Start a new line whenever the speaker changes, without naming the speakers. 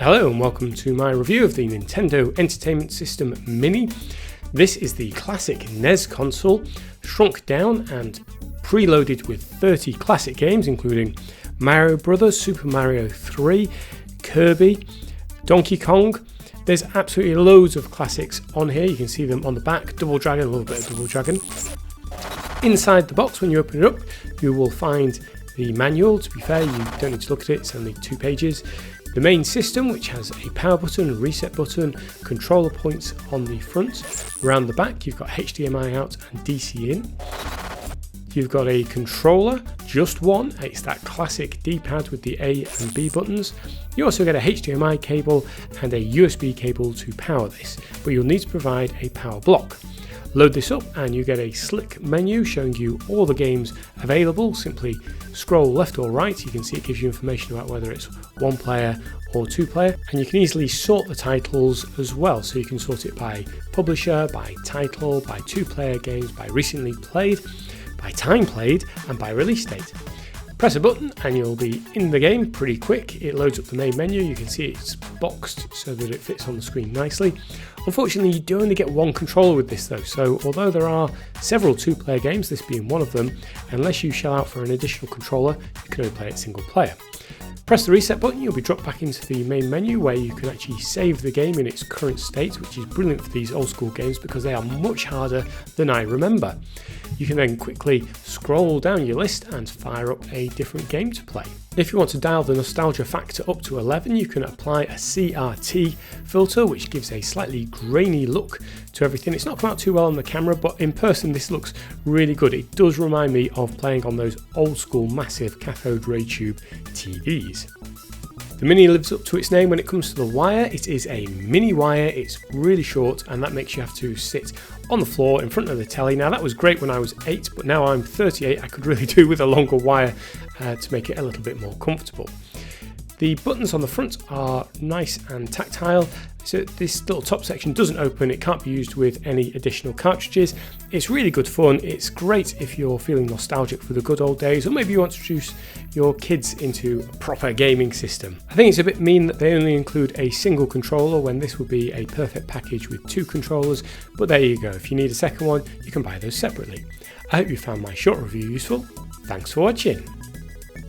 Hello and welcome to my review of the Nintendo Entertainment System Mini. This is the classic NES console, shrunk down and preloaded with 30 classic games including Mario Brothers, Super Mario 3, Kirby, Donkey Kong. There's absolutely loads of classics on here. You can see them on the back. Double Dragon, a little bit of Double Dragon. Inside the box, when you open it up, you will find the manual. To be fair, you don't need to look at it, it's only 2 pages. The main system, which has a power button, reset button, controller points on the front. Around the back, you've got HDMI out and DC in. You've got a controller, just one. It's that classic D-pad with the A and B buttons. You also get a HDMI cable and a USB cable to power this, but you'll need to provide a power block. Load this up and you get a slick menu showing you all the games available. Simply scroll left or right. You can see it gives you information about whether it's 1 player or 2 player, and you can easily sort the titles as well. So you can sort it by publisher, by title, by 2-player games, by recently played, by time played, and by release date. Press a button and you'll be in the game pretty quick. It loads up the main menu. You can see it's boxed so that it fits on the screen nicely. Unfortunately, you do only get 1 controller with this though, so although there are several 2-player games, this being one of them, unless you shell out for an additional controller, you can only play it single player. Press the reset button, you'll be dropped back into the main menu where you can actually save the game in its current state, which is brilliant for these old school games because they are much harder than I remember. You can then quickly scroll down your list and fire up a different game to play. If you want to dial the nostalgia factor up to 11, you can apply a Crt filter, which gives a slightly grainy look to everything. It's not come out too well on the camera, but in person this looks really good. It does remind me of playing on those old school massive cathode ray tube TVs. The Mini lives up to its name when it comes to the wire. It is a mini wire, it's really short, and that makes you have to sit on the floor in front of the telly. Now that was great when I was 8, but now I'm 38, I could really do with a longer wire to make it a little bit more comfortable. The buttons on the front are nice and tactile, so this little top section doesn't open, it can't be used with any additional cartridges. It's really good fun, it's great if you're feeling nostalgic for the good old days, or maybe you want to introduce your kids into a proper gaming system. I think it's a bit mean that they only include a single controller when this would be a perfect package with 2 controllers, but there you go, if you need a second one, you can buy those separately. I hope you found my short review useful. Thanks for watching.